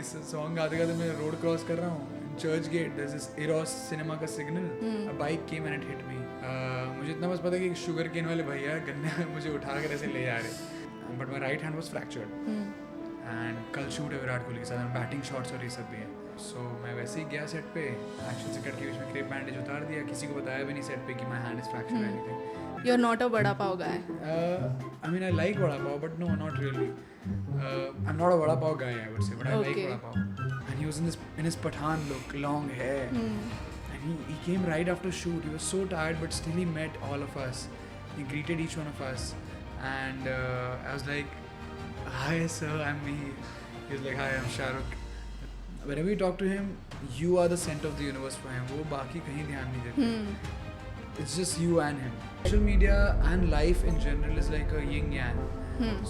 इस सॉन्ग गाते गाते मैं रोड क्रॉस कर रहा हूँ, Churchgate, there's this Eros cinema का signal, a bike came and it hit me. मुझे इतना बस पता कि शुगर केन वाले भैया गन्ने मुझे उठा कर ऐसे ले जा रहे, but my right hand was fractured and कल शूट है विराट कोहली के साथ, बैटिंग शॉट्स और ये सब भी है. सो मैं वैसे ही गया सेट पे, एक्शन से कट के बीच में क्रेप बैंडेज उतार दिया, किसी को बताया भी नहीं सेट पे कि my hand is fractured anything. You're not a vada pav guy. I mean, I like vada pav, but no, not really. I'm not a vada pav guy, I would say, but I like vada pav. And he was in his Pathan look, long hair, and he came right after shoot. He was so tired, but still he met all of us. He greeted each one of us, and I was like, "Hi, sir, I'm Mihir." He was like, "Hi, I'm Shahrukh." Whenever you talk to him, you are the center of the universe for him. वो बाकी कहीं ध्यान नहीं देते. It's just you and him. Social media and life in general is like a yin yang.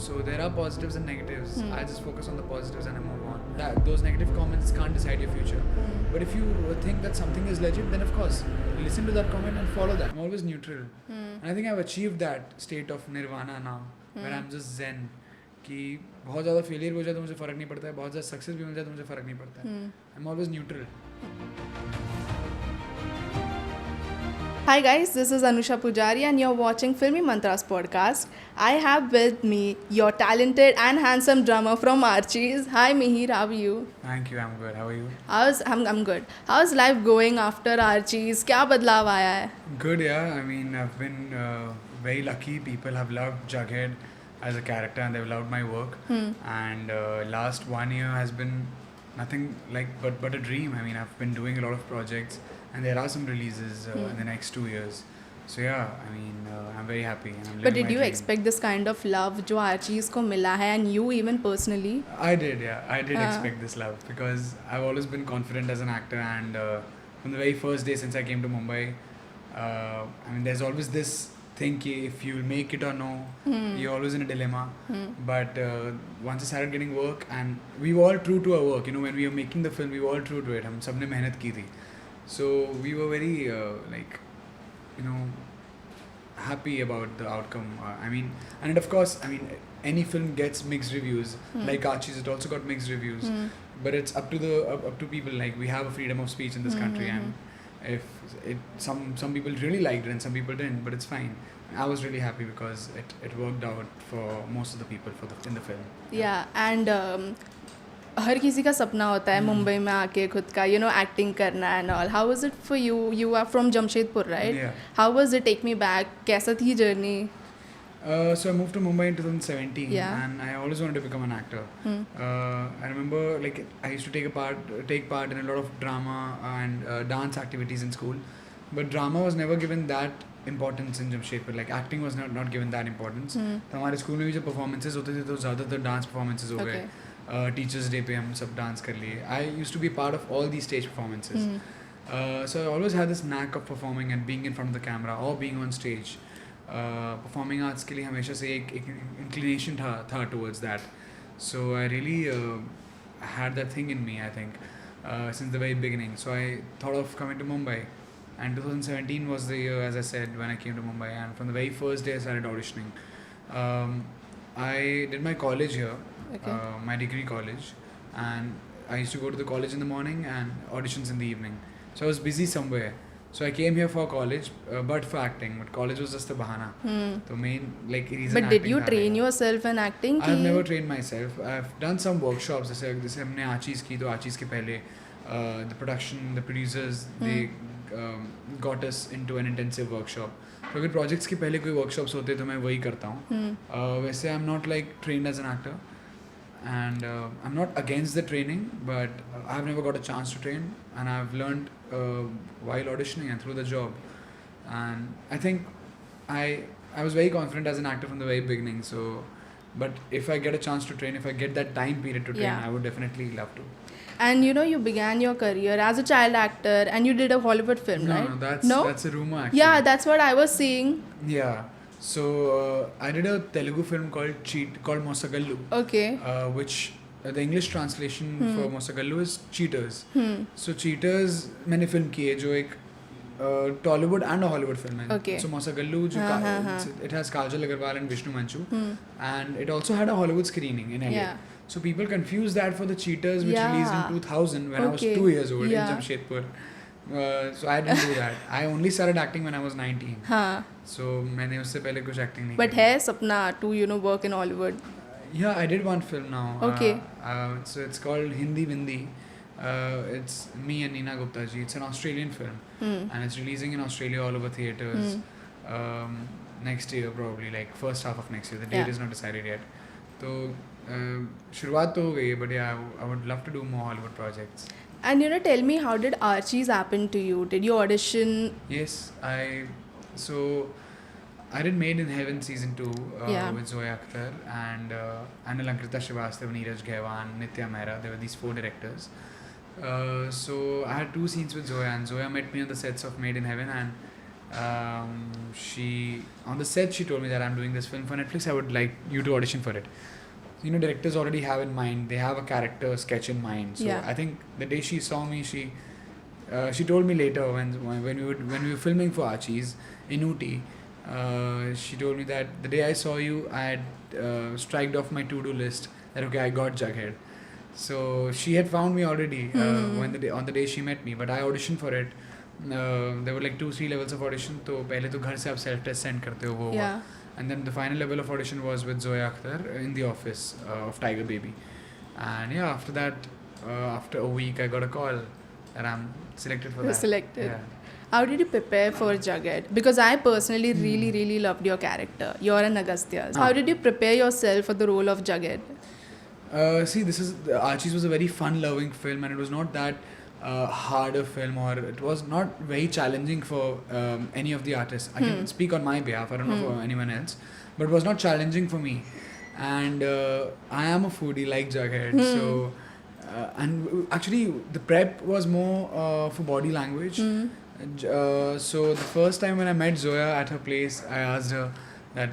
So there are positives and negatives. I just focus on the positives and I move on. Those negative comments can't decide your future. But if you think that something is legit, then of course listen to that comment and follow that. I'm always neutral. And I think I've achieved that state of nirvana now, where I'm just zen. कि बहुत ज़्यादा failure हो जाए तो मुझे फ़र्क नहीं पड़ता है, बहुत ज़्यादा सक्सेस भी मिल जाए तो मुझे फ़र्क नहीं पड़ता है. I'm always neutral. Hi guys, this is Anusha Pujari and you're watching Filmymantra's podcast. I have with me your talented and handsome drummer from Archies. Hi Mihir, how are you? Thank you, I'm good. How are you? I'm good. How's life going after Archies? क्या बदलाव आया है? Good, yeah. I mean, I've been very lucky. People have loved Jughead as a character and they've loved my work. And last 1 year has been nothing like but a dream. I mean, I've been doing a lot of projects and there are some releases in the next 2 years. So yeah, I mean, I'm very happy. And I'm But did my you dream. expect this kind of love जो Archies को मिला है and you even personally? I did, yeah. I did expect this love because I've always been confident as an actor and from the very first day since I came to Mumbai, I mean, there's always this thing कि if you'll make it or no, you're always in a dilemma. But once I started getting work and we were all true to our work, you know, when we were making the film, we were all true to it. हम सबने मेहनत की थी. So we were very like, you know, happy about the outcome. I mean, and of course, I mean, any film gets mixed reviews. Like Archies, it also got mixed reviews. But it's up to people. Like we have a freedom of speech in this country, and if some people really liked it and some people didn't, but it's fine. I was really happy because it worked out for most of the people in the film. Yeah, and हर किसी का सपना होता है मुंबई में आके खुद का acting करना and all. How was it for you? You are from Jamshedpur, right? How was it? Take me back. कैसा थी journey? So I moved to Mumbai in 2017 and I always wanted to become an actor. I remember like I used to take part in a lot of drama and dance activities in school, but drama was never given that importance in Jamshedpur. Like acting was not given that importance. तो हमारे school में भी जब performances होते थे तो ज़्यादातर dance performances हो गए. Teachers Day पे हम सब डांस कर लिए. I used to be part of all these stage performances. So I always had this knack of performing and being in front of the camera or being on stage. Performing arts के लिए हमेशा से एक inclination था towards that. So I really had that thing in me, I think, since the very beginning. So I thought of coming to Mumbai. And 2017 was the year, as I said, when I came to Mumbai. And from the very first day I started auditioning. I did my college here. My degree college, and I used to go to the college in the morning and auditions in the evening. So I was busy somewhere. So I came here for college, but for acting. But college was just a bahana. The main reason. But did you train yourself in acting? I've never trained myself. I've done some workshops. जैसे हमने Archies की, तो Archies के पहले the producers, they got us into an intensive workshop. तो अगर projects के पहले कोई workshops होते तो मैं वही करता हूँ. वैसे I'm not like trained as an actor. And I'm not against the training, but I've never got a chance to train, and I've learned while auditioning and through the job. And I think I was very confident as an actor from the very beginning. So, but if I get a chance to train, if I get that time period to train, I would definitely love to. And you began your career as a child actor, and you did a Hollywood film, right? No, that's a rumor actually. Yeah, that's what I was seeing. Yeah. So I did a Telugu film called Mosagallu. Okay. Which the English translation for Mosagallu is Cheaters. So Cheaters मैंने film की है जो एक Tollywood and a Hollywood film है. Okay. So Mosagallu it has Kajal Agarwal and Vishnu Manchu, and it also had a Hollywood screening in LA. So people confuse that for the Cheaters, which released in 2000 when I was 2 years old in Jamshedpur. So I didn't do that. I only started acting when I was 19. So मैंने उससे पहले कुछ acting नहीं But है सपना to work in Hollywood? Yeah, I did one film now. Okay. So it's called Hindi Vindi. It's me and Neena Gupta ji. It's an Australian film, and it's releasing in Australia all over theaters next year, probably like first half of next year. The date is not decided yet. So शुरुआत तो हो गई है, but yeah, I would love to do more Hollywood projects. And tell me, how did Archies happen to you? Did you audition? Yes, I did Made in Heaven season 2 with Zoya Akhtar and Anil Ankrita Srivastav, Neeraj Gaiwan, Nitya Mehra. There were these 4 directors. So I had 2 scenes with Zoya, and Zoya met me on the sets of Made in Heaven, and on the set she told me that I'm doing this film for Netflix. I would like you to audition for it. Directors already have in mind, they have a character sketch in mind. So I think the day she saw me, she told me later when we were filming for Archies in Ooty, she told me that the day I saw you, I had striked off my to-do list that okay, I got Jughead. So she had found me already on the day she met me, but I auditioned for it. There were like 2-3 levels of audition. तो पहले तो घर से आप self test send करते हो वो. And then the final level of audition was with Zoya Akhtar in the office of Tiger Baby. And after that, after a week, I got a call that I'm selected for that. Selected. Yeah. How did you prepare for Jughead? Because I personally really loved your character. You're an Agastya. How did you prepare yourself for the role of Jughead? See, Archies was a very fun-loving film, and it was not that harder film, or it was not very challenging for any of the artists. I can speak on my behalf, I don't know for anyone else, but it was not challenging for me. And I am a foodie like Jughead, so and actually the prep was more for body language. So the first time when I met Zoya at her place, I asked her that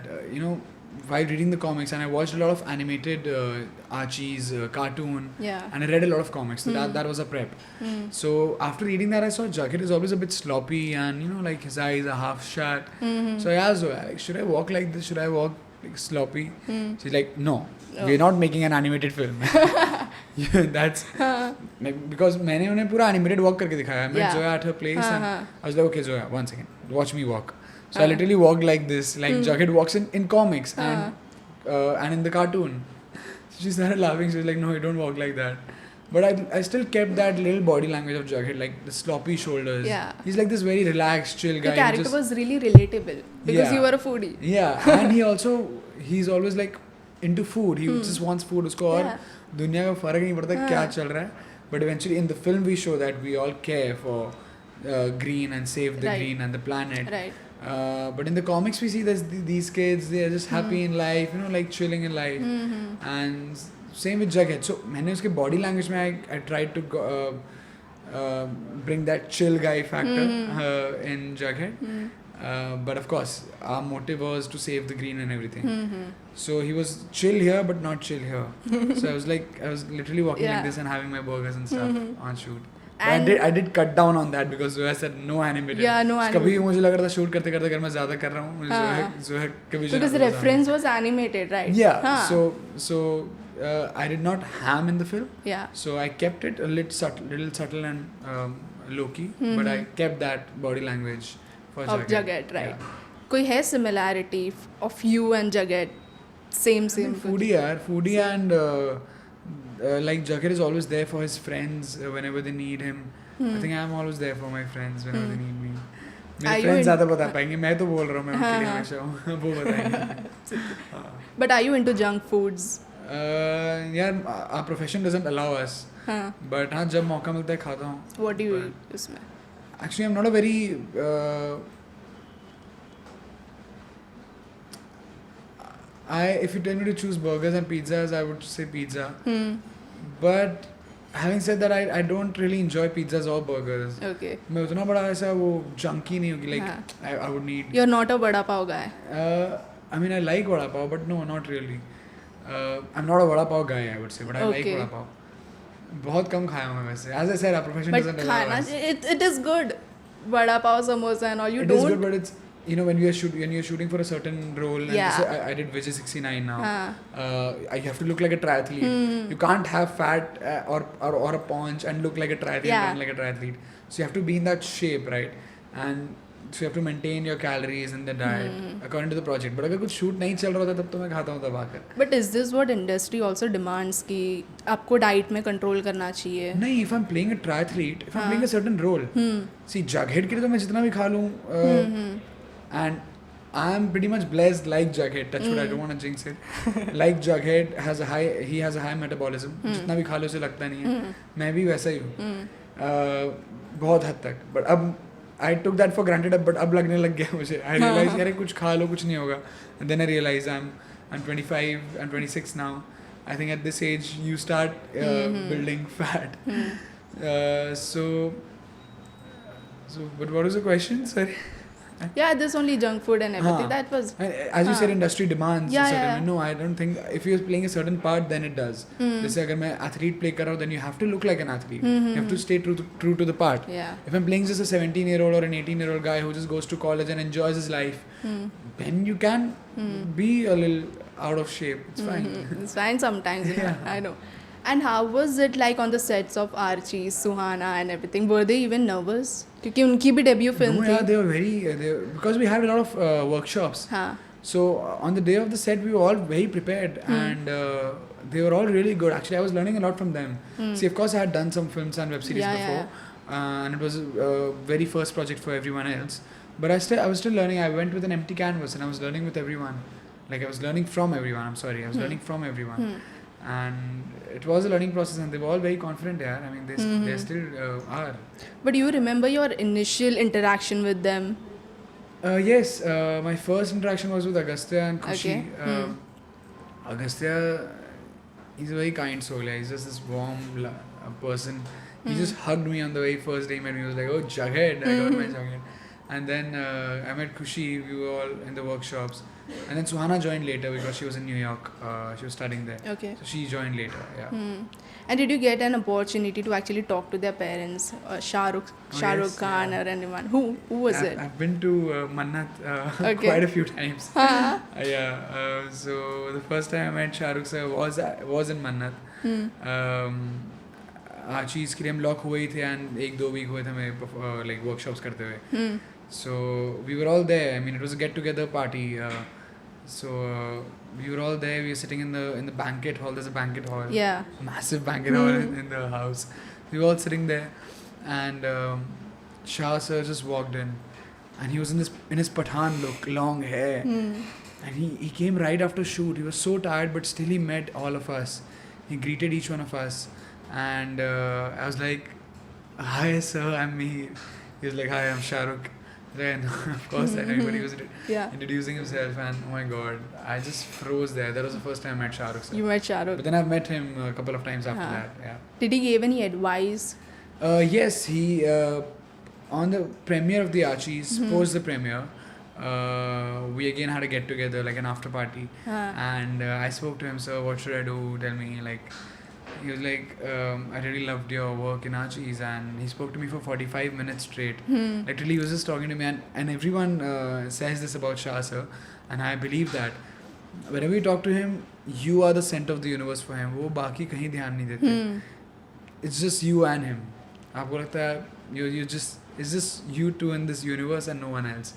while reading the comics, and I watched a lot of animated Archies, cartoon, and I read a lot of comics, so that was a prep. So after reading that, I saw Jughead is always a bit sloppy, and like his eyes are half shut. So I asked Zoya, like, should I walk like this? Should I walk like sloppy? She's like, no, we're not making an animated film. That's because मैंने उन्हें पूरा animated walk करके दिखाया. I met Zoya at her place, and I was like, okay Zoya, 1 second, watch me walk. So I literally walked like this, like Jughead walks in comics and in the cartoon. So she started laughing. She was like, no, you don't walk like that. But I still kept that little body language of Jughead, like the sloppy shoulders. Yeah. He's like this very relaxed, chill guy. The character was really relatable because you were a foodie. Yeah, and he's always like into food. He just wants food. Usko aur दुनिया का फर्क नहीं पड़ता क्या चल रहा है. But eventually in the film we show that we all care for green and save the green and the planet. Right. But in the comics we see that these kids, they are just happy in life, like chilling in life. And same with Jughead. So मैंने उसके body language में I tried to bring that chill guy factor in Jughead. But of course our motive was to save the green and everything. So he was chill here but not chill here. So I was literally walking like this and having my burgers and stuff on shoot. But I did cut down on that because Zoya said no animated. Yeah, no animated. कभी मुझे लग रहा था shoot करते करते अगर मैं ज़्यादा कर रहा हूँ Zoya कभी because the reference was animated, right? Yeah. So I did not ham in the film. Yeah. So I kept it a little subtle and low key, but I kept that body language for Jughead, right? कोई है similarity of you and Jughead? Same. Foodie and like Jughead is always there for his friends whenever they need him. I think I am always there for my friends whenever they need me. मेरे friends ज़्यादा बता पाएंगे, मैं तो बोल रहा हूँ, मैं उनके लिए हमेशा हूँ, वो बताएंगे. But are you into junk foods? यार our profession doesn't allow us. But हाँ जब मौका मिलता है खाता हूँ. What do you eat उसमें? Actually I'm not a very if you tell me to choose burgers and pizzas, I would say pizza. But having said that, I don't really enjoy pizzas or burgers. Okay. मैं उतना बड़ा ऐसा वो junky नहीं होगी, like I would need. You're not a vada pav guy. I mean I like vada pav, but no, not really. I'm not a vada pav guy, I would say, but I like vada pav. बहुत कम खाया हूँ मैं वैसे. As I said, our profession doesn't allow us. It is good. Vada pav, samosa and all. It is good, but you know, when you're shooting for a certain role, and I did Vijay 69 now. I have to look like a triathlete. You can't have fat or a paunch and look like a triathlete, run like a triathlete. So you have to be in that shape, right? And so you have to maintain your calories and the diet according to the project. But अगर कुछ shoot नहीं चल रहा होता तब तो मैं खाता हूँ दबा कर. But is this what industry also demands कि आपको diet में control करना चाहिए? नहीं, if I'm playing a triathlete, if I'm playing a certain role, see Jughead के लिए तो मैं जितना भी खा लूँ, and I'm pretty much blessed like Jughead. Touch wood, I don't want to jinx it. Like Jughead has a high metabolism. जितना भी खा लो उसे लगता नहीं है. मैं भी वैसा ही हूँ. बहुत हद तक. But अब I took that for granted, but अब लगने लग गया मुझे. I realized यार कुछ खा लो कुछ नहीं होगा. And then I realized I'm 25, I'm 26 now. I think at this age you start building fat. So but what was the question? Sorry. Yeah, this only junk food and everything. That was. As you said, industry demands. No, I don't think if you're playing a certain part, then it does. जैसे अगर मैं athlete play कर रहा हूँ, then you have to look like an athlete. You have to stay true to the part. If I'm playing just a 17-year-old or an 18-year-old guy who just goes to college and enjoys his life, then you can be a little out of shape. It's fine. It's fine sometimes. You know, I know. And how was it like on the sets of Archies, Suhana and everything? Were they even nervous? क्योंकि उनकी भी debut film थी. No, yeah, they were very because we had a lot of workshops. So on the day of the set, we were all very prepared and they were all really good. Actually, I was learning a lot from them. See, of course, I had done some films and web series before, and it was a very first project for everyone else. But I was still learning. I went with an empty canvas and I was learning with everyone. Like I was learning from everyone. I'm sorry, I was learning from everyone. And it was a learning process and they were all very confident there. I mean, they still are. But do you remember your initial interaction with them? Yes, my first interaction was with Agastya and Khushi. Agastya, he's a very kind soul. He's just this warm person. He just hugged me on the very first day he met me. He was like, oh, Jughead, I got my Jughead. And then I met Khushi, we were all in the workshops. And then Suhana joined later because she was in New York. She was studying there. Okay. So she joined later, And did you get an opportunity to actually talk to their parents? Shah Rukh Khan or anyone? Who was it? I've been to Mannat quite a few times. So the first time I met Shah Rukh sir was in Mannat. Archies के लिए हम lock हुए थे and 1-2 week हुए थे हमें like workshops करते हुए. So we were all there. I mean, it was a get-together party. So we were all there. We were sitting in the banquet hall. There's a banquet hall. Yeah. Massive banquet hall in the house. We were all sitting there, and Shah sir just walked in, and he was in his Pathan look, long hair, and he came right after shoot. He was so tired, but still he met all of us. He greeted each one of us, and I was like, "Hi sir, I'm Mihir." He was like, "Hi, I'm Shah Rukh." Then of course everybody was introducing himself, and oh my god, I just froze there. That was the first time I met Shah Rukh sir. You met Shah Rukh. But then I've met him a couple of times after that. Yeah. Did he give any advice? Yes, he on the premiere of the Archies, post the premiere, we again had a get together, like an after party, and I spoke to him, sir, what should I do? Tell me, like. He was like, I really loved your work in Archies, and he spoke to me for 45 minutes straight. Literally, he was just talking to me, and everyone says this about Shah sir, and I believe that. Whenever you talk to him, you are the center of the universe for him. वो बाकी कहीं ध्यान नहीं देते. It's just you and him. आपको लगता है it's just you two in this universe and no one else.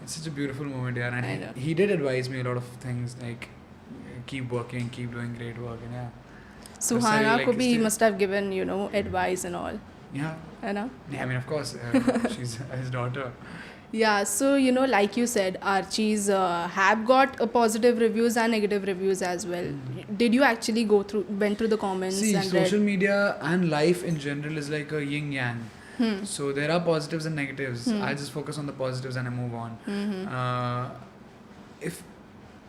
It's such a beautiful moment, yeah. And he did advise me a lot of things, like keep working, keep doing great work, and yeah. Suhana ko bhi must have given, advice and all. Yeah. Yeah, I mean, of course, she's his daughter. Yeah, so, like you said, Archies have got positive reviews and negative reviews as well. Did you actually went through the comments? See, social media and life in general is like a yin-yang. So there are positives and negatives. I just focus on the positives and I move on. If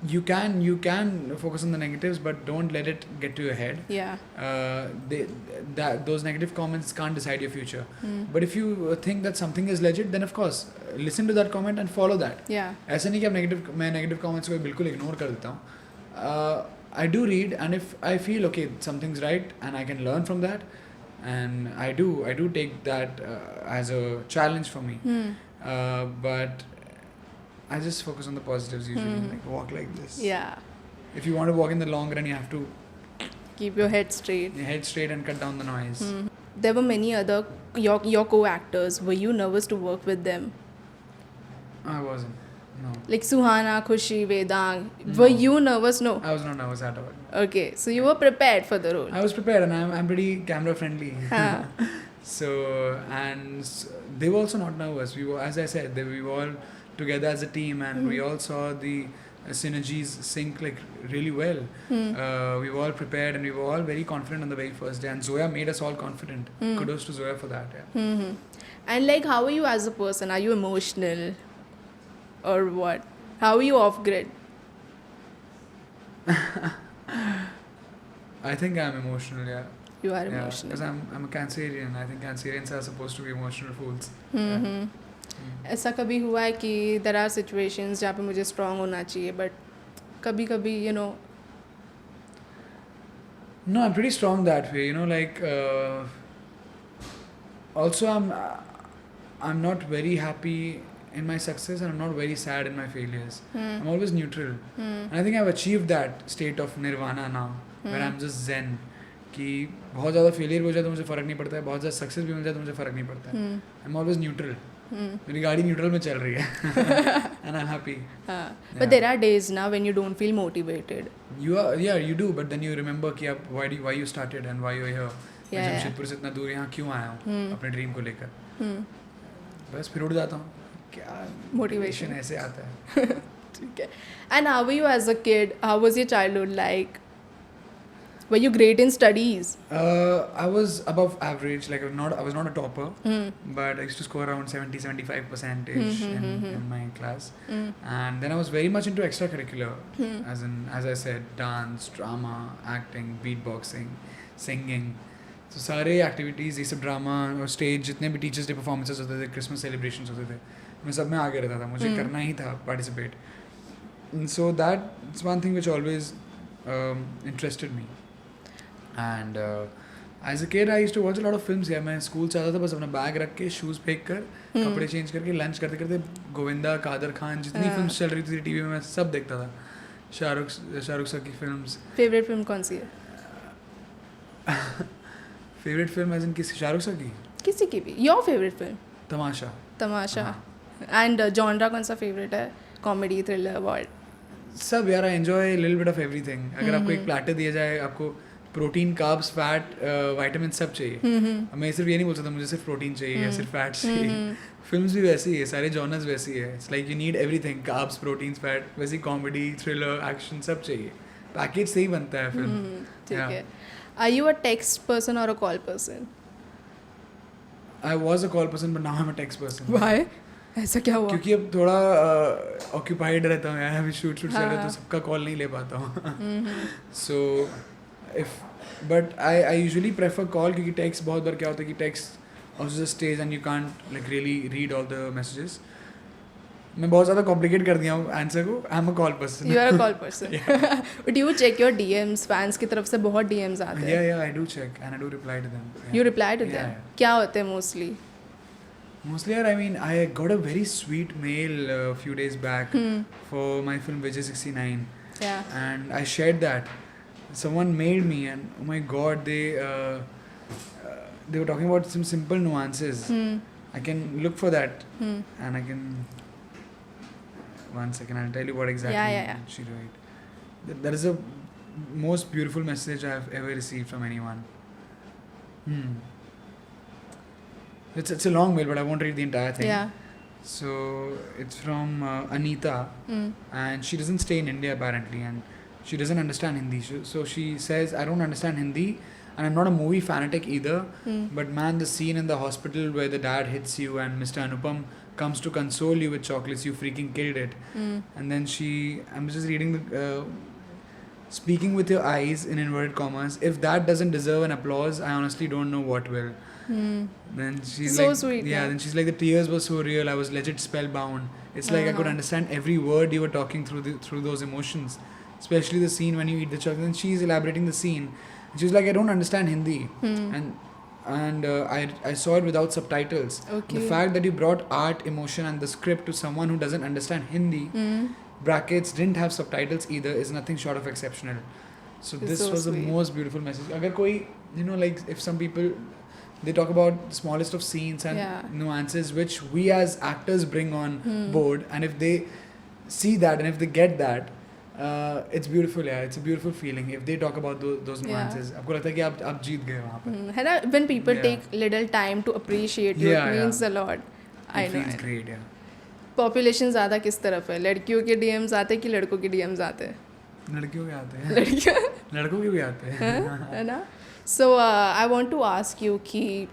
you can focus on the negatives, but don't let it get to your head. Yeah. Those negative comments can't decide your future. But if you think that something is legit, then of course listen to that comment and follow that. Yeah. ऐसा नहीं कि मैं negative comments को बिल्कुल ignore कर देता हूँ. I do read, and if I feel okay, something's right and I can learn from that, and I do take that as a challenge for me. But I just focus on the positives usually. Like walk like this. Yeah. If you want to walk in the long run, you have to Keep your head straight. head straight and cut down the noise. There were many other your co-actors. Were you nervous to work with them? I wasn't. No. Like Suhana, Khushi, Vedang. Were you nervous? No. I was not nervous at all. Okay, so you were prepared for the role. I was prepared, and I'm pretty camera friendly. So they were also not nervous. We were, as I said, we were all together as a team, and we all saw the synergies sync like really well. We were all prepared, and we were all very confident on the very first day. And Zoya made us all confident. Kudos to Zoya for that. Yeah. And like, how are you as a person? Are you emotional, or what? How are you off grid? I think I'm emotional. Yeah. You are Yeah, emotional. because I'm a Cancerian. I think Cancerians are supposed to be emotional fools. ऐसा कभी हुआ है कि there are situations जहाँ पे मुझे strong होना चाहिए, but कभी कभी you know. No, I'm pretty strong that way. You know, like also I'm not very happy in my success, and I'm not very sad in my failures. I'm always neutral. And I think I've achieved that state of nirvana now, where I'm just zen. कि बहुत ज़्यादा failure हो जाए तो मुझे फ़र्क नहीं पड़ता है, बहुत ज़्यादा सक्सेस भी मिल जाए तो मुझे फ़र्क नहीं पड़ता है. I am always neutral. मेरी गाड़ी न्यूट्रल में चल रही है. And I am happy. But there are days now when you don't feel motivated. You do, but then you remember कि आप why you started and why you're here. मैं जमशेदपुर से इतना दूर यहाँ क्यों आया हूँ अपने ड्रीम को लेकर. बस फिर उड़ जाता हूँ. क्या मोटिवेशन ऐसे आता है. ठीक है. And how were you as a kid? How was your childhood like? Were you great in studies? I was above average. Like I was not a topper, but I used to score around 70-75% in my class. And then I was very much into extracurricular, as I said, dance, drama, acting, beatboxing, singing. So सारे activities, ये सब drama और stage, जितने भी teachers day performances होते थे, Christmas celebrations होते थे, मैं सब में आगे रहता था. मुझे करना ही था participate. And so that's one thing which always interested me. And as a kid I used to watch a lot of films. Yeah, मैं स्कूल से आता था बस अपना बैग रख के शूज़ फेंक कर कपड़े चेंज करके लंच करते करते गोविंदा, कादर खान, जितनी फिल्म्स चल रही थी टीवी में मैं सब देखता था. शाहरुख सर की फिल्म्स. फेवरेट फिल्म कौन सी है? फेवरेट फिल्म एज इन किसी शाहरुख सर की? किसी की भी. Your favourite film? Tamasha. And genre कौन सा फेवरेट है? Comedy, thriller, what? सब यार. I enjoy little bit of everything. अगर आपको एक प्लेटर दिया जाए, आपको प्रोटीन, कार्ब्स, फैट, विटामिन सब चाहिए. मैं सिर्फ ये नहीं बोल सकता मुझे सिर्फ प्रोटीन चाहिए या सिर्फ फैट चाहिए. फिल्म्स भी वैसी है, सारे जॉनर्स वैसी है. It's like you need everything. Carbs, proteins, fat, वैसी कॉमेडी, थ्रिलर, एक्शन सब चाहिए. पैकेज से ही बनता है फिल्म. ठीक है. Are you a text person or a call person? I was a call person but now I am a text person. Why? ऐसा क्या हुआ? क्योंकि अब थोड़ा ऑक्यूपाइड रहता हूँ यार. अभी शूट से रहता तो सबका कॉल नहीं ले पाता हूँ. सो but I usually prefer call क्योंकि text बहुत बार क्या होता है कि text also just stays and you can't like really read all the messages. मैं बहुत ज़्यादा complicate कर दिया हूँ answer को. I'm a call person. You are a call person. But you check your DMs. Fans की तरफ से बहुत DMs आते हैं. Yeah, I do check and I do reply to them. Yeah. You reply to them? क्या होते हैं mostly? Mostly, I mean, I got a very sweet mail a few days back for my film Vijay 69. Yeah. And I shared that. Someone mailed me and oh my god, they were talking about some simple nuances. I can look for that and I can. One second, I'll tell you what exactly she wrote. That is the most beautiful message I've ever received from anyone. It's a long mail, but I won't read the entire thing. Yeah. So it's from Anita, and she doesn't stay in India apparently, and she doesn't understand Hindi. So she says, I don't understand Hindi, and I'm not a movie fanatic either. But man, the scene in the hospital where the dad hits you and Mr. Anupam comes to console you with chocolates, you freaking killed it. And then I'm just reading the speaking with your eyes in inverted commas. If that doesn't deserve an applause, I honestly don't know what will. Then she's so like, sweet. Yeah, then she's like, the tears were so real. I was legit spellbound. It's like I could understand every word you were talking through those emotions. Especially the scene when you eat the chocolate. And she's elaborating the scene. And she was like, I don't understand Hindi. And and I saw it without subtitles. Okay. The fact that you brought art, emotion, and the script to someone who doesn't understand Hindi, brackets, didn't have subtitles either, is nothing short of exceptional. So It's this so was sweet. the most beautiful message. Agar koi, like if some people, they talk about the smallest of scenes and Yeah. nuances which we as actors bring on board, and if they see that and if they get that, it's beautiful. Yeah, it's a beautiful feeling if they talk about those nuances. आपको लगता है कि आप जीत गए वहाँ पे. है ना, when people Yeah. take little time to appreciate you, Yeah, it means yeah. a lot. I It know. feels great. Yeah. Population ज़्यादा किस तरफ है, लड़कियों के DMs आते हैं कि लड़कों के DMs आते हैं? लड़कियों के आते हैं. लड़कियों लड़कों के भी आते हैं. है ना. So I want to ask you कि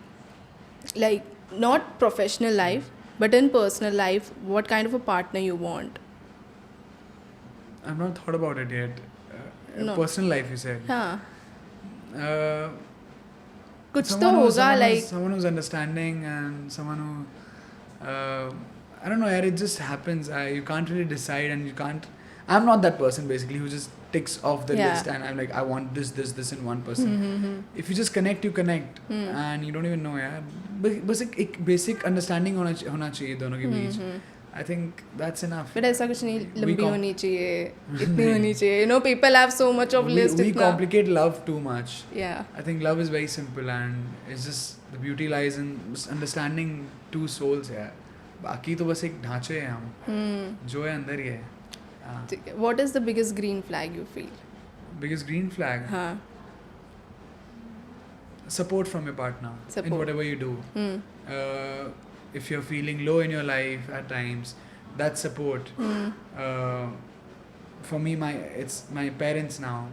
like not professional life but in personal life, what kind of a partner you want? I've not thought about it yet. No. Personal life, you said. हाँ, Uh, कुछ तो someone होगा like someone who's understanding and someone who I don't know, yaar, it just happens. You can't really decide, and you can't. I'm not that person basically who just ticks off the Yeah. list and I'm like, I want this in one person. If you just connect, you connect, and you don't even know, yaar. बस एक basic understanding होना चाहिए दोनों के बीच. I think that's enough. but ऐसा कुछ नहीं, लंबी com- होनी चाहिए, इतनी होनी चाहिए. You know, people have so much of list. We इतना. complicate love too much. Yeah. I think love is very simple, and it's just the beauty lies in just understanding two souls. Yeah, बाकी तो बस एक ढांचे हैं हम, जो है अंदर ही है. ठीक है. What is the biggest green flag you feel? Biggest green flag: हाँ. support from your partner in Support. whatever you do. If you're feeling low in your life at times, that's support. For me, it's my parents now,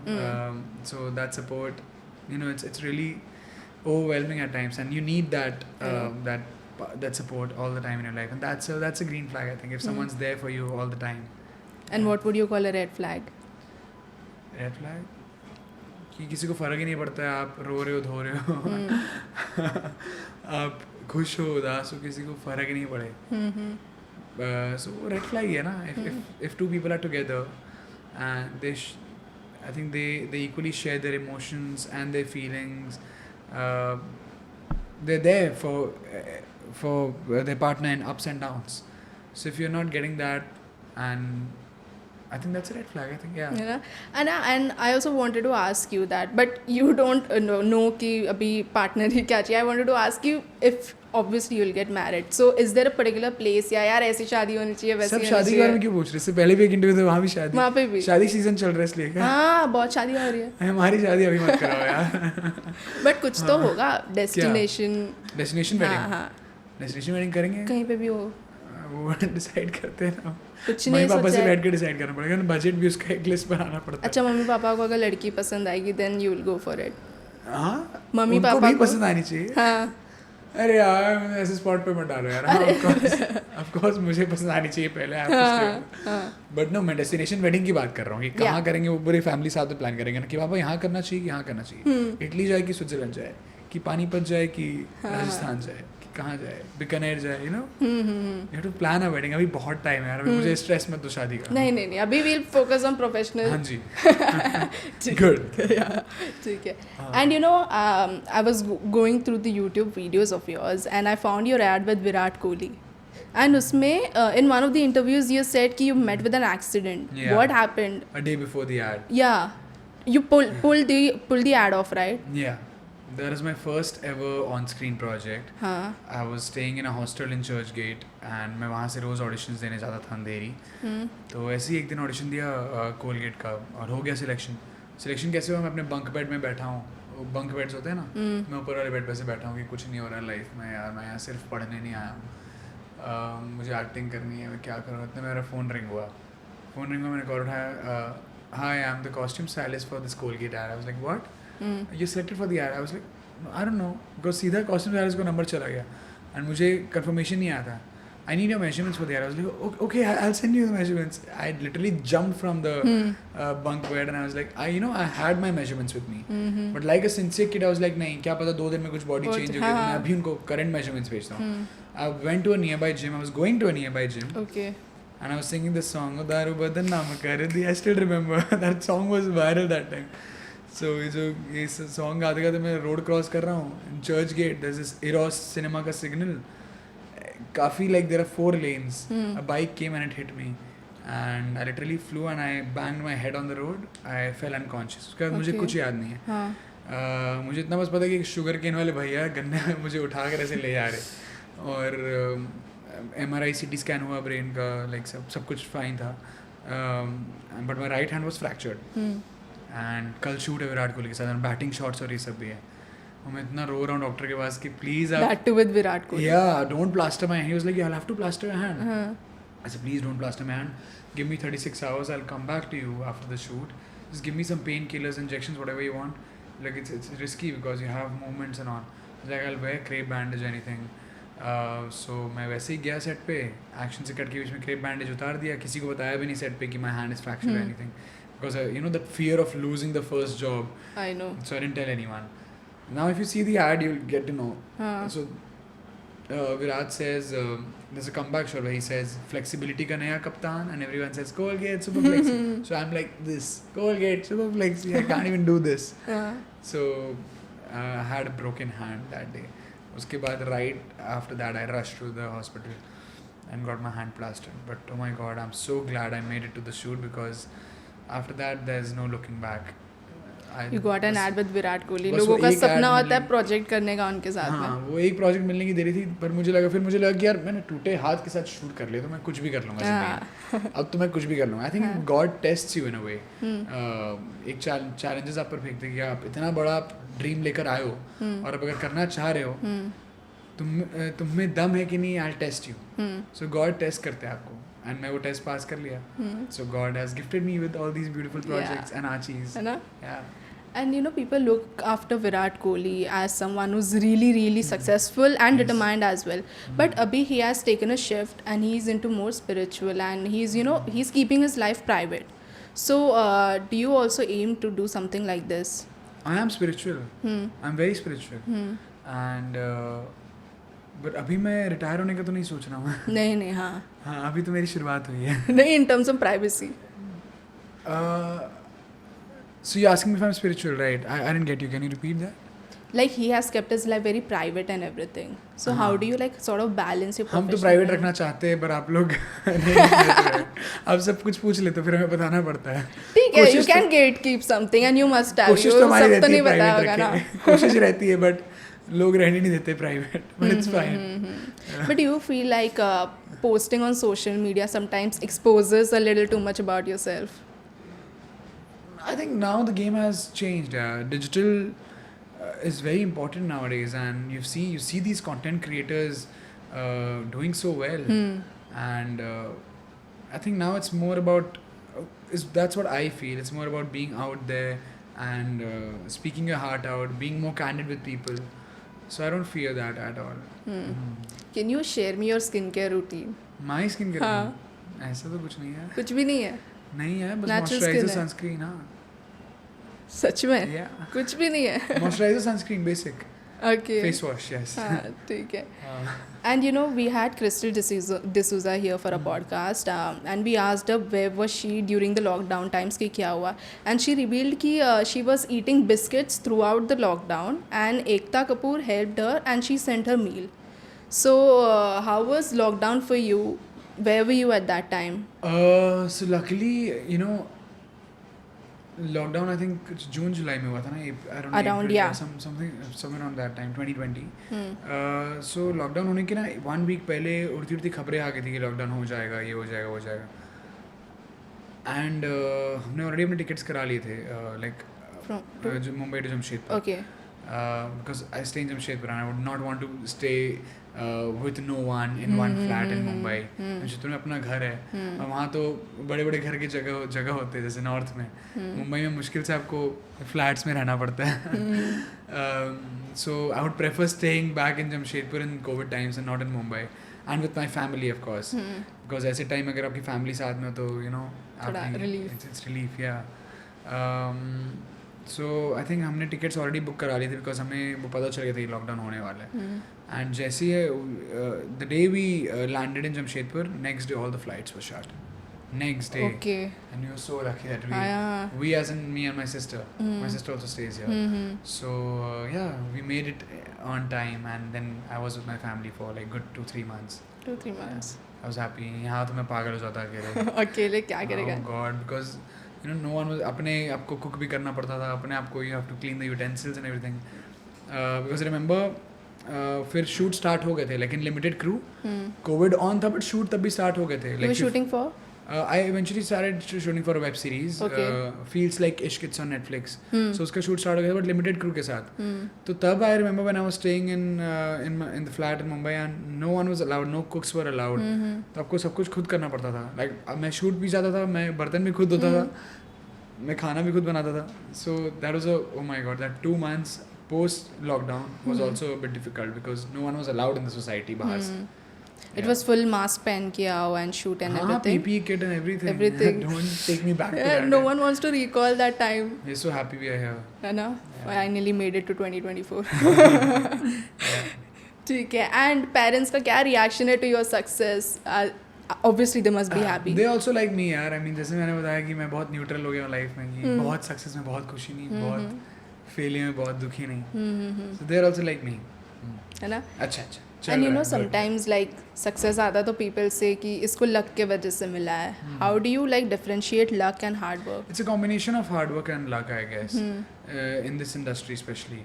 so that support, it's really overwhelming at times, and you need that that support all the time in your life, and that's a green flag. I think if someone's there for you all the time. And what would you call a red flag? Red flag कि किसी को फ़र्क ही नहीं पड़ता है आप रो रहे हो धो रहे हो आप खुश हो उदास हो, किसी को फ़र्क ही नहीं पड़े. सो रेड फ्लैग है ना. if two people are together and I think they equally share their emotions and their feelings, they're there for their partner in ups and downs. So if you're not getting that, and I think that's a red flag. I think, yeah. You know? And I also wanted to ask you that, but you don't know कि अभी partner ही क्या चाहिए. I wanted to ask you if obviously you'll get married. So is there a particular place या यार ऐसी शादी होनी चाहिए वैसी सब होनी शादी के बारे में चाहिए? क्यों पूछ रहे? इससे पहले भी एक इंटरव्यू था, वहाँ भी शादी. वहाँ पे भी. शादी सीजन चल रहा है इसलिए क्या? हाँ, बहुत शादी हो रही है. हमारी शादी अभी मत कराओ यार. But कुछ तो होगा. Destination. डेस्टिनेशन हाँ वेडिंग. हाँ. डेस्टिनेशन वेडिंग करेंगे. कहीं पे भी हो. वो डिसाइड करते हैं ना. कुछ मम्मी नहीं पापा से सोचा है. बैठ के डिसाइड करना पड़ेगा ना. बजट भी उसका एक लिस्ट बनाना पड़ता है. अच्छा, मम्मी पापा को अगर लड़की पसंद आएगी then you will go for it. हाँ. मम्मी उनको पापा भी को पसंद आनी चाहिए. हाँ. अरे यार ऐसे स्पॉट पे मत डालो यार. ऑफ कोर्स मुझे पसंद आनी चाहिए पहले. बट नो, मैं डेस्टिनेशन वेडिंग की बात कर रहा हूँ कि कहाँ करेंगे. वो पूरी फैमिली साथ में प्लान करेंगे ना कि पापा यहाँ करना चाहिए कि यहाँ करना चाहिए. इटली जाए कि स्विट्जरलैंड जाए कि पानीपत जाए कि राजस्थान जाए कि कहाँ जाए, बीकानेर जाए. You have to plan a wedding. अभी बहुत टाइम है यार. अभी मुझे स्ट्रेस मत दो शादी का. नहीं अभी we'll focus on professional. हाँ जी. गुड. ठीक है. And you know, I was going through the YouTube videos of yours and I found your ad with Virat Kohli. And उसमें in one of the interviews you said कि you met with an accident. Yeah. What happened? A day before the ad. Yeah. You pulled the ad off, right? Yeah. That was my first ever on-screen project. हाँ. I was staying in a hostel in Churchgate and मैं वहाँ से रोज़ auditions देने जाता था अंधेरी. तो ऐसे ही एक दिन audition दिया कोलगेट का और हो गया सिलेक्शन. कैसे हुआ? मैं अपने बंक बेड में बैठा हूँ. बंक बेड्स होते हैं ना. मैं ऊपर वाले बेड पे से बैठा हूँ कि कुछ नहीं हो रहा है लाइफ में यार. मैं यहाँ सिर्फ पढ़ने नहीं आया हूँ. मुझे एक्टिंग करनी है. मैं क्या करूँ. इतने मेरा फ़ोन रिंग हुआ. मैंने कॉल उठाया. Hi, I'm the costume stylist for this Colgate ad. I was like, what? You selected for the ad. I was like, no, I don't know. Because सीधा costume stylist को number चला गया. And मुझे confirmation नहीं आया था. I need your measurements for the ad. I was like, okay, I'll send you the measurements. I literally jumped from the bunk bed and I was like, I had my measurements with me. But like a sincere kid, I was like, नहीं, क्या पता 2 दिन में कुछ body change हो गया तो मैं अभी उनको current measurements भेजता हूँ. I went to a nearby gym. I was going to a nearby gym. Okay. And I was singing this song, Daru Badan Naam Kar Di. I still remember that song was viral that time. सो ये song गाते गाते मैं road cross कर रहा हूँ, Churchgate, there is Eros cinema का signal, काफ़ी like there are 4 lanes, a bike came and it hit me and I literally flew and I banged my head on the road, I fell unconscious. उसके बाद मुझे कुछ याद नहीं है. मुझे इतना बस पता है कि शुगर केन वाले भैया गन्ने में मुझे उठा कर ऐसे ले जा रहे, और MRI CT स्कैन हुआ ब्रेन का, लाइक सब कुछ फाइन था, but my right hand was fractured. And कल शूट है विराट कोहली के साथ, बैटिंग शॉट्स और ये सब भी है, और मैं इतना रो रहा हूँ डॉक्टर के पास कि please that to with Virat Kohli, या don't plaster my hand. He was like, I have to plaster your hand. I said, please don't plaster my hand, give me 36 hours, I'll come back to you after the shoot, just give me some painkillers, injections, whatever you want. Like it's risky because you have movements and all. Like I'll wear crepe bandage, anything. So मैं वैसे ही गया set पे, action से cut के बीच में crepe bandage उतार दिया, किसी को बताया भी नहीं सेट पे कि my hand is fractured or anything, because you know that fear of losing the first job. I know. So I didn't tell anyone. Now if you see the ad, you'll get to know. So Virat says, there's a comeback shot where he says, flexibility ka naya kaptan, and everyone says, Colgate, super flexi. So I'm like this, Colgate, super flexi, I can't even do this. So I had a broken hand that day. Uske baad, right after that, I rushed to the hospital and got my hand plastered. But oh my God, I'm so glad I made it to the shoot, because after that, there's no looking back. You got an ad with Virat Kohli. लोगों का सपना होता है project करने का उनके साथ में. वो एक प्रोजेक्ट मिलने की देरी थी, पर मुझे लगा कि यार मैंने टूटे हाथ के साथ शूट कर लिया तो मैं कुछ भी कर लूँगा. अब तो मैं कुछ भी कर लूँगा. I think God tests you in a way. एक चैलेंजेस आप पर फेंकते हैं कि आप इतना बड़ा ड्रीम लेकर आए हो, और अब अगर करना चाह रहे हो, तुम में दम है कि नहीं, I test you. So God test करते हैं आपको, and मैं वो टेस्ट पास कर लिया. So God has gifted me with all these beautiful projects and Archies. है ना? Yeah. And you know, people look after Virat Kohli as someone who's really, really successful and determined as well. But abhi he has taken a shift and he's into more spiritual, and he's, you know, he's keeping his life private. So do you also aim to do something like this? I am spiritual. I'm very spiritual. And but अभी मैं retire होने का तो नहीं सोच रहा हूँ. नहीं हाँ अभी तो मेरी शुरुआत हुई है. नहीं, in terms of privacy. So you're asking me if I'm spiritual, right? I didn't get you. Can you repeat that? Like he has kept his life very private and everything. So how do you like sort of balance your professional? हम तो private रखना चाहते हैं, पर आप लोग नहीं. आप सब कुछ पूछ लेते, फिर हमें बताना पड़ता है. ठीक है, you can gatekeep something and you must have. कोशिश तो हमारी रहती है प्राइवेट रखने. कोशिश रहती है, but लोग रहने नहीं देते private. But it's fine. But you feel like posting on social media sometimes exposes a little too much about yourself? I think now the game has changed. Digital is very important nowadays, and you see these content creators doing so well. And I think now it's more about that's what I feel. It's more about being out there and speaking your heart out, being more candid with people. So I don't fear that at all. Can you share me your skincare routine? My skincare routine? ऐसा तो कुछ नहीं है. कुछ भी नहीं है. नहीं है, बस मॉइस्चराइजर सनस्क्रीन. हाँ सच में? कुछ भी नहीं है. Moisturiser sunscreen basic. Okay. Face wash, yes. ठीक है. And you know, we had Crystal D'Souza here for a podcast, and we asked her where was she during the lockdown times कि क्या हुआ, and she revealed कि she was eating biscuits throughout the lockdown, and Ekta Kapoor helped her and she sent her meal. So how was lockdown for you? Where were you at that time? So luckily, you know, lockdown I think June July में हुआ था ना. I don't know. Around, yeah. Somewhere around that time, 2020. So lockdown होने के ना 1 week पहले उड़ती खबरें आ गई थी कि lockdown हो जाएगा, ये हो जाएगा, वो जाएगा. And हमने already अपने tickets करा लिए थे, like Mumbai to Jamshedpur. Okay. Because I stay in Jamshedpur and I would not want to stay with no one in one flat in Mumbai. Jamshedpur में अपना घर है, और वहाँ तो बड़े बड़े घर की जगह होते हैं जैसे नॉर्थ में. मुंबई में मुश्किल से आपको फ्लैट्स में रहना पड़ता है. So I would prefer staying back in Jamshedpur in COVID times and not in Mumbai, and with my family of course. Because ऐसे टाइम अगर आपकी फैमिली साथ में, तो you know it's relief, yeah. So I think हमने tickets already book करा ली थी, because हमें वो पता चल गया था कि लॉकडाउन होने वाला है. एंड जैसे ही the day we landed in Jamshedpur, next day all the flights were shut. next day. Okay. And we were so lucky that Yeah. we as in me and my sister. My sister also stays here. So yeah, we made it on time, and then I was with my family for like good 2-3 months. 2-3 months. I was happy. यहाँ तो मैं पागल हो जाता अकेले. अकेले क्या करेगा? Oh God, because you know no one was. अपने आपको cook भी करना पड़ता था. अपने आपको you have to clean the utensils and everything. Because I remember फिर शूट स्टार्ट हो गए थे लेकिन लिमिटेड क्रू. कोविड ऑन था बट शूट तब भी स्टार्ट हो गए थे. You were shooting for? I eventually started shooting for a web series. Okay. Feels like Ishq, it's on Netflix. So उसका शूट स्टार्ट हो गया था बट लिमिटेड क्रू के साथ. तो तब I remember when I was staying in the flat in Mumbai and no one was allowed, no cooks were allowed. तो आपको सब कुछ खुद करना पड़ता था. Like मैं शूट भी जाता था, मैं बर्तन भी खुद धोता था, मैं खाना भी खुद बनाता था. So that was oh my God, that 2 months post lockdown was also a bit difficult because no one was allowed in the society बाहर से. It was full mask पहन के आओ and shoot and everything. PPE kit and everything. Everything. Don't take me back to that. No one wants to recall that time. We're so happy we are here. है ना? Finally made it to 2024. ठीक है. And parents का क्या reaction है to your success? Obviously they must be happy. They also like me यार. I mean जैसे मैंने बताया कि मैं बहुत neutral हो गया हूँ life में कि बहुत success में बहुत खुशी नहीं, बहुत failure में बहुत दुखी नहीं. So they are also like me. है ना? अच्छा. And you know sometimes like success आता तो people say कि इसको luck के वजह से मिला है. How do you like differentiate luck and hard work? It's a combination of hard work and luck, I guess, in this industry especially,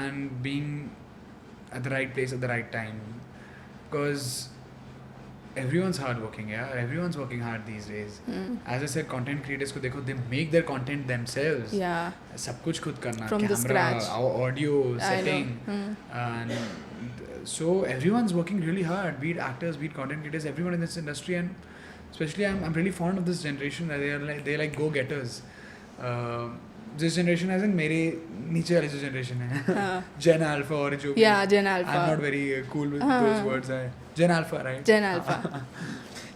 and being at the right place at the right time, because everyone's hardworking, yeah. Everyone's working hard these days. As I said, content creators को देखो, they make their content themselves. Yeah. सब कुछ खुद करना. From the scratch. Audio, setting, and so everyone's working really hard. Be it actors, be it content creators, everyone in this industry, and especially I'm really fond of this generation. That they're like go-getters. This generation as in मेरे नीचे वाली जो generation है. Gen Alpha और जो. Yeah, Gen Alpha. I'm not very cool with those words. Gen Alpha, right? Gen Alpha.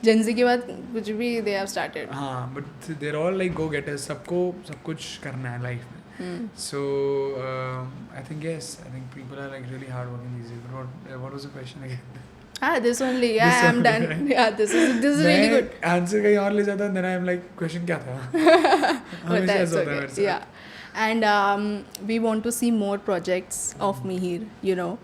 Gen Z के बाद कुछ भी they have started. हाँ, but they're all like go-getters. सबको सब कुछ करना है life में. So I think yes, I think people are like really hardworking these days. What was the question again? This only. Yeah, I'm done. Right? Yeah, this is really good. Answer कहीं और ले जाता then I'm like question क्या था? But that's okay. Yeah. And we want to see more projects of Mihir, you know.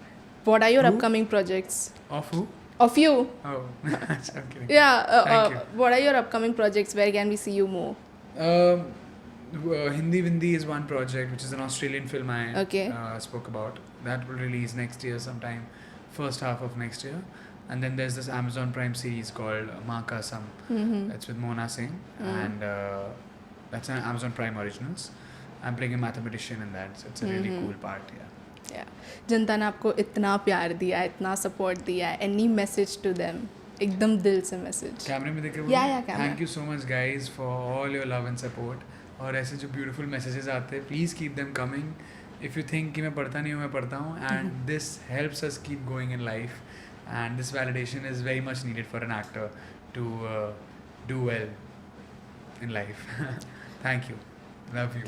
What are your upcoming projects? Of who? Of you. Oh, I'm kidding. Yeah. Thank you. What are your upcoming projects? Where can we see you more? Hindi Vindi is one project, which is an Australian film I spoke about. That will release next year sometime, first half of next year. And then there's this Amazon Prime series called Maa Kasam. That's with Mona Singh, and that's an Amazon Prime Originals. I'm playing a mathematician in that, so it's a really cool part. Yeah. जनता ने आपको इतना प्यार दिया है, इतना support दिया है. Any message to them? एकदम दिल से मैसेज. कैमरे में देख रहे हो? Yeah, camera. Thank you so much guys for all your love and support. और ऐसे जो ब्यूटीफुल मैसेजेस आते हैं, please keep them coming. If you think कि मैं पढ़ता नहीं हूँ, मैं पढ़ता हूँ, and this helps us keep going in life, and this validation is very much needed for an actor to do well in life. Thank you. Love you.